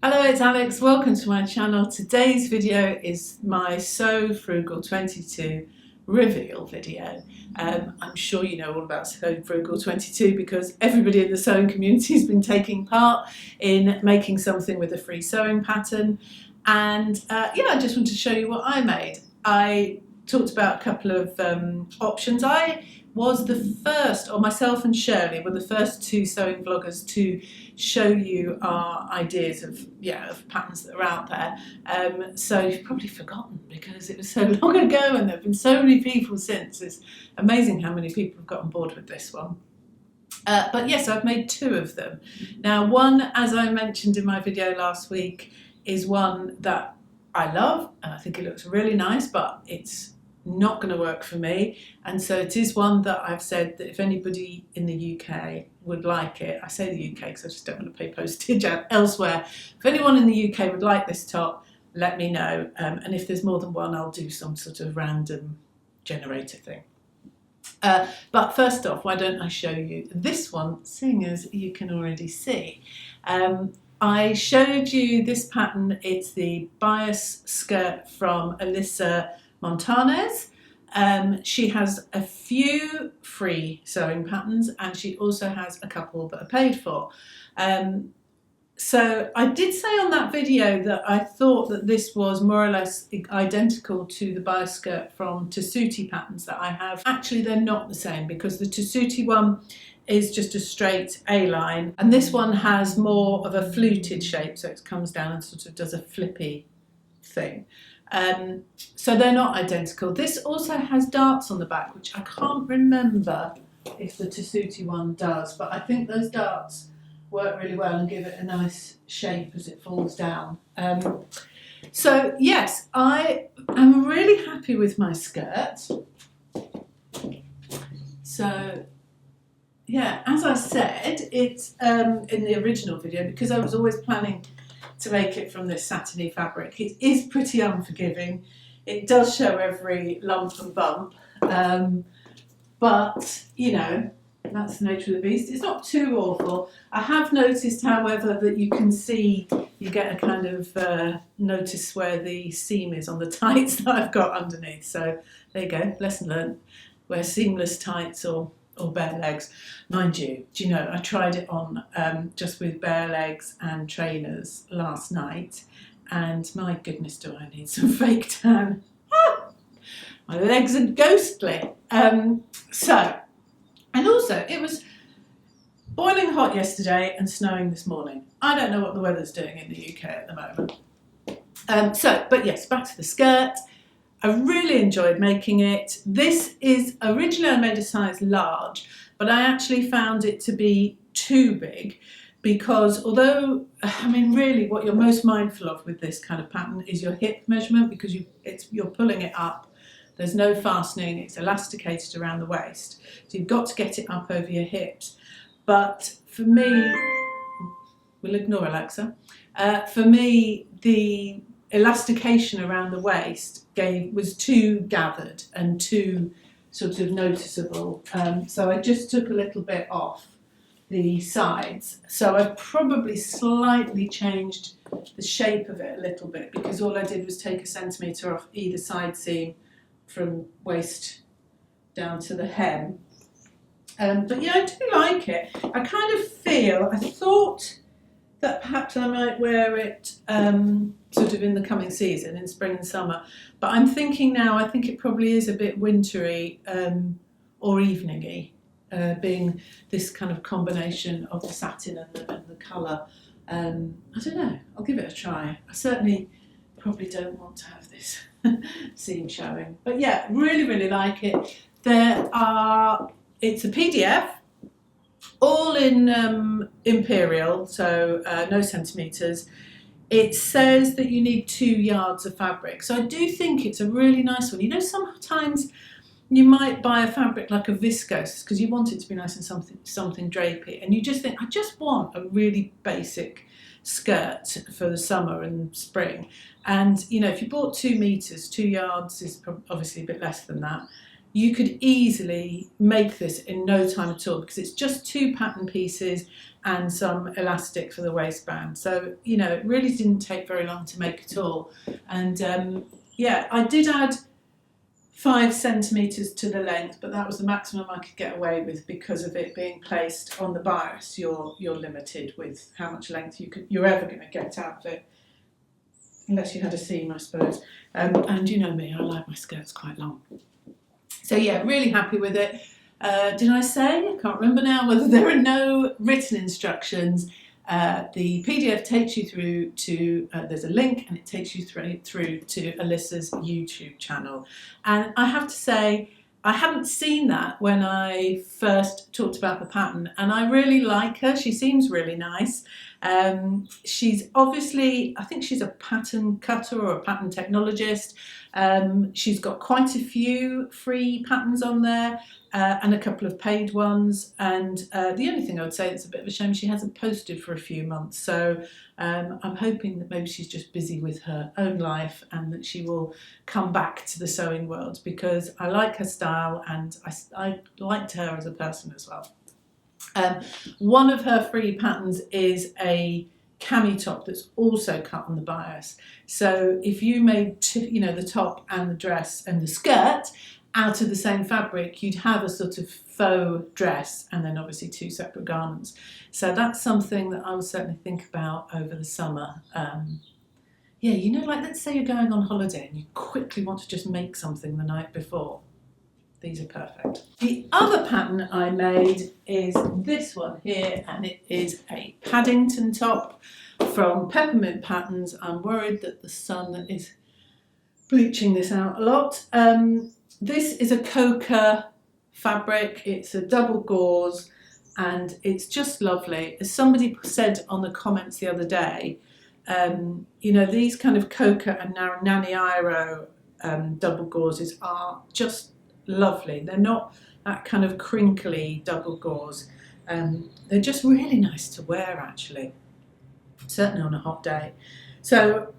Hello, it's Alex. Welcome to my channel. Today's video is my Sew Frugal 22 reveal video. I'm sure you know all about Sew Frugal 22 because everybody in the sewing community has been taking part in making something with a free sewing pattern. And I just want to show you what I made. I talked about a couple of options. I was the first, or myself and Shirley were the first two sewing vloggers to show you our ideas of patterns that are out there. So you've probably forgotten because it was so long ago and there have been so many people since. It's amazing how many people have got on board with this one. But yes, I've made two of them. Now one, as I mentioned in my video last week, is one that I love and I think it looks really nice, but it's not going to work for me, and so it is one that I've said that if anybody in the UK would like it, I say the UK because I just don't want to pay postage elsewhere, if anyone in the UK would like this top, let me know, and if there's more than one I'll do some sort of random generator thing. But first off, why don't I show you this one, seeing as you can already see. I showed you this pattern. It's the bias skirt from Alyssa Montanez. She has a few free sewing patterns and she also has a couple that are paid for. So I did say on that video that I thought that this was more or less identical to the bias skirt from Tessuti patterns that I have. Actually, they're not the same because the Tessuti one is just a straight A line and this one has more of a fluted shape, so it comes down and sort of does a flippy thing. So they're not identical. This also has darts on the back, which I can't remember if the Tessuti one does, but I think those darts work really well and give it a nice shape as it falls down. So yes, I am really happy with my skirt. So yeah, as I said, it's in the original video, because I was always planning to make it from this satiny fabric. It is pretty unforgiving. It does show every lump and bump, but you know, that's the nature of the beast. It's not too awful. I have noticed, however, that you can see, you get a kind of notice where the seam is on the tights that I've got underneath. So there you go, lesson learned. Wear seamless tights or bare legs. Mind you, do you know, I tried it on just with bare legs and trainers last night, and my goodness, do I need some fake tan. My legs are ghostly. And also it was boiling hot yesterday and snowing this morning. I don't know what the weather's doing in the UK at the moment. But yes, back to the skirt. I really enjoyed making it. This is, originally I made a size large, but I actually found it to be too big because although, I mean, really what you're most mindful of with this kind of pattern is your hip measurement, because you're pulling it up. There's no fastening, it's elasticated around the waist. So you've got to get it up over your hips. But for me, we'll ignore Alexa. For me, the elastication around the waist was too gathered and too sort of noticeable, so I just took a little bit off the sides. So I've probably slightly changed the shape of it a little bit because all I did was take 1 centimetre off either side seam from waist down to the hem. But yeah, I do like it. I kind of feel, I thought that perhaps I might wear it sort of in the coming season, in spring and summer. But I'm thinking now, I think it probably is a bit wintry or evening-y, being this kind of combination of the satin and the colour. I don't know, I'll give it a try. I certainly probably don't want to have this seam showing. But yeah, really, really like it. It's a PDF, all in imperial, so no centimetres. It says that you need 2 yards of fabric, so I do think it's a really nice one. You know, sometimes you might buy a fabric like a viscose because you want it to be nice and something drapey, and you just think, I just want a really basic skirt for the summer and spring. And you know, if you bought 2 meters, 2 yards is obviously a bit less than that. You could easily make this in no time at all because it's just 2 pattern pieces and some elastic for the waistband. So, you know, it really didn't take very long to make at all. And yeah, I did add 5 centimetres to the length, but that was the maximum I could get away with because of it being placed on the bias. You're limited with how much length you're ever going to get out of it, unless you had a seam, I suppose. And you know me, I like my skirts quite long. So yeah, really happy with it. Did I say? I can't remember now whether there are no written instructions. The PDF takes you through to, there's a link and it takes you through to Alyssa's YouTube channel. And I have to say, I hadn't seen that when I first talked about the pattern, and I really like her. She seems really nice. She's obviously, I think she's a pattern cutter or a pattern technologist. She's got quite a few free patterns on there and a couple of paid ones. And the only thing I would say that's a bit of a shame, she hasn't posted for a few months. So I'm hoping that maybe she's just busy with her own life and that she will come back to the sewing world, because I like her style and I liked her as a person as well. One of her free patterns is a cami top that's also cut on the bias. So if you made the top and the dress and the skirt out of the same fabric, you'd have a sort of faux dress and then obviously 2 separate garments. So that's something that I would certainly think about over the summer. Yeah, you know, like let's say you're going on holiday and you quickly want to just make something the night before. These are perfect. The other pattern I made is this one here, and it is a Paddington top from Peppermint Patterns. I'm worried that the sun is bleaching this out a lot. This is a Kokka fabric. It's a double gauze and it's just lovely. As somebody said on the comments the other day, you know, these kind of Kokka and Nani Iro double gauzes are just lovely. They're not that kind of crinkly double gauze. They're just really nice to wear, actually, certainly on a hot day. So,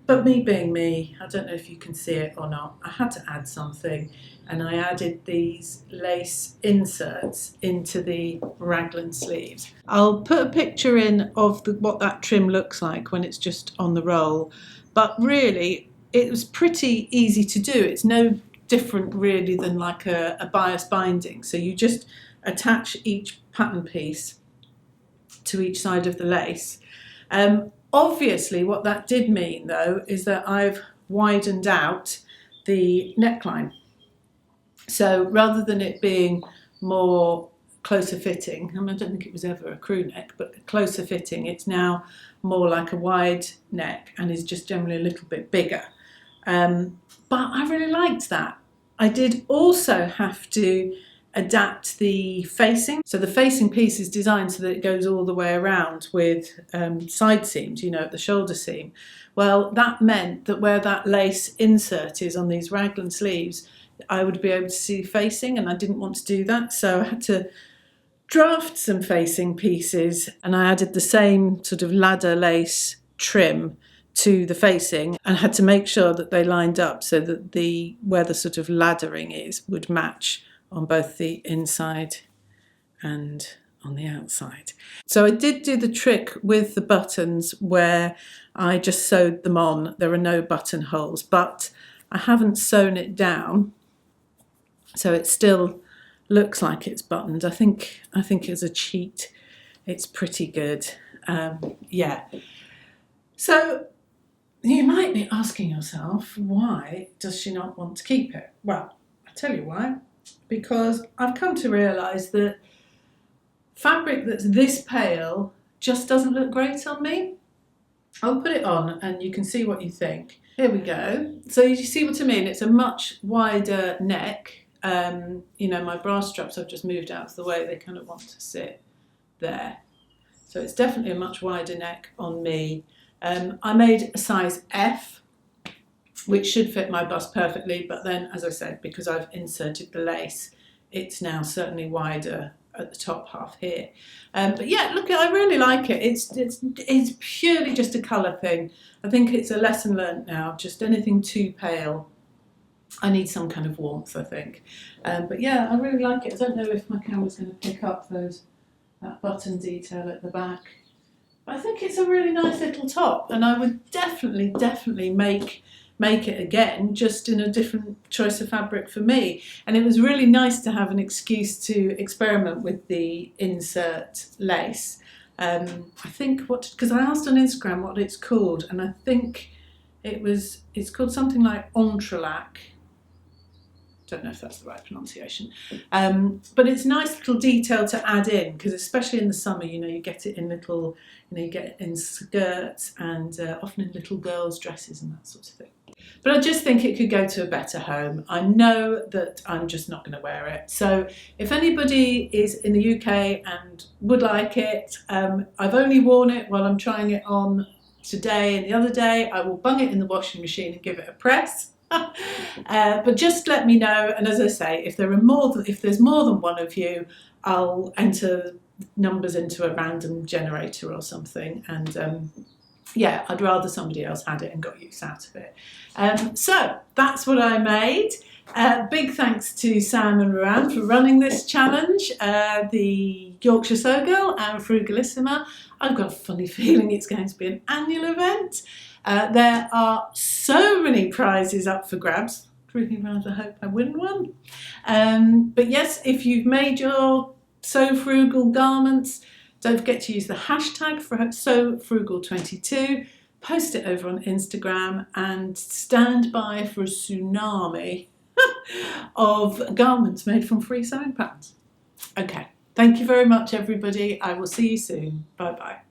but me being me, I don't know if you can see it or not, I had to add something, and I added these lace inserts into the raglan sleeves. I'll put a picture in of what that trim looks like when it's just on the roll, but really it was pretty easy to do. It's no different really than like a bias binding. So you just attach each pattern piece to each side of the lace. Obviously what that did mean though is that I've widened out the neckline. So rather than it being more closer fitting, I mean, I don't think it was ever a crew neck, but closer fitting, it's now more like a wide neck and is just generally a little bit bigger. But I really liked that. I did also have to adapt the facing. So the facing piece is designed so that it goes all the way around with side seams, you know, at the shoulder seam. Well, that meant that where that lace insert is on these raglan sleeves, I would be able to see facing, and I didn't want to do that. So I had to draft some facing pieces, and I added the same sort of ladder lace trim to the facing and had to make sure that they lined up so that where the sort of laddering is would match on both the inside and on the outside. So I did do the trick with the buttons where I just sewed them on. There are no buttonholes, but I haven't sewn it down, so it still looks like it's buttoned. I think as a cheat, it's pretty good. Yeah. So you might be asking yourself, why does she not want to keep it? Well, I'll tell you why. Because I've come to realise that fabric that's this pale just doesn't look great on me. I'll put it on and you can see what you think. Here we go. So you see what I mean? It's a much wider neck. You know, my bra straps I've just moved out of the way. They kind of want to sit there. So it's definitely a much wider neck on me. I made a size F, which should fit my bust perfectly, but then, as I said, because I've inserted the lace, it's now certainly wider at the top half here. But yeah, look, I really like it. It's purely just a colour thing. I think it's a lesson learnt now. Just anything too pale, I need some kind of warmth, I think. But yeah, I really like it. I don't know if my camera's going to pick up those that button detail at the back. I think it's a really nice little top, and I would definitely make it again, just in a different choice of fabric for me. And it was really nice to have an excuse to experiment with the insert lace. I think because I asked on Instagram what it's called, and I think it's called something like entrelac. Don't know if that's the right pronunciation, but it's a nice little detail to add in, because especially in the summer, you get it in little, you get it in skirts and often in little girls' dresses and that sort of thing. But I just think it could go to a better home. I know that I'm just not going to wear it. So if anybody is in the UK and would like it, I've only worn it while I'm trying it on today and the other day. I will bung it in the washing machine and give it a press. But just let me know, and as I say, if there's more than one of you, I'll enter numbers into a random generator or something, and yeah, I'd rather somebody else had it and got use out of it. So that's what I made. Big thanks to Sam and Rowan for running this challenge, the Yorkshire Showgirl and Frugalissima. I've got a funny feeling it's going to be an annual event. There are so many prizes up for grabs. Really rather hope I win one. But yes, if you've made your So Frugal garments, don't forget to use the hashtag for SoFrugal22. Post it over on Instagram and stand by for a tsunami of garments made from free sewing patterns. Okay, thank you very much, everybody. I will see you soon. Bye bye.